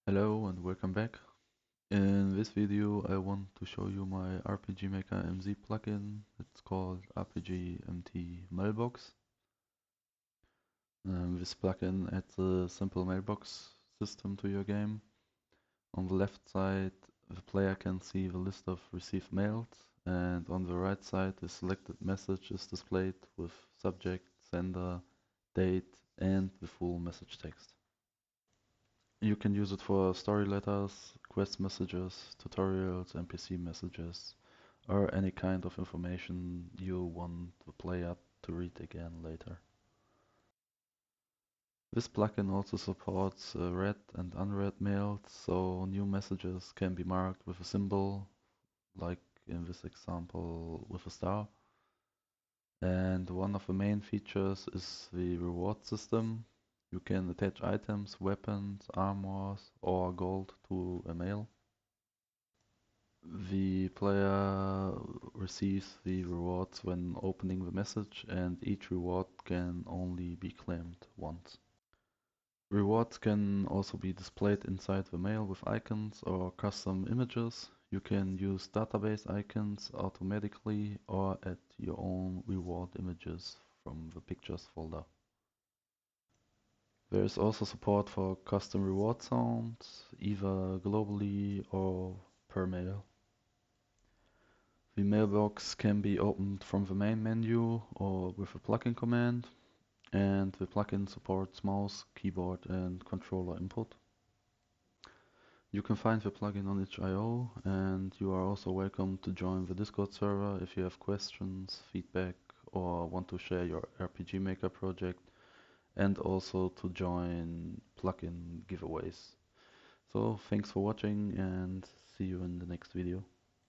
Hello and welcome back. In this video I want to show you my RPG Maker MZ plugin. It's called RPGMT Mailbox. This plugin adds a simple mailbox system to your game. On the left side the player can see the list of received mails, and on the right side the selected message is displayed with subject, sender, date and the full message text. You can use it for story letters, quest messages, tutorials, NPC messages, or any kind of information you want the player to read again later. This plugin also supports read and unread mails, so new messages can be marked with a symbol, like in this example with a star. And one of the main features is the reward system. You can attach items, weapons, armors, or gold to a mail. The player receives the rewards when opening the message, and each reward can only be claimed once. Rewards can also be displayed inside the mail with icons or custom images. You can use database icons automatically or add your own reward images from the pictures folder. There is also support for custom reward sounds, either globally or per mail. The mailbox can be opened from the main menu or with a plugin command, and the plugin supports mouse, keyboard and controller input. You can find the plugin on itch.io, and you are also welcome to join the Discord server if you have questions, feedback, or want to share your RPG Maker project, and also to join plugin giveaways. So thanks for watching and see you in the next video.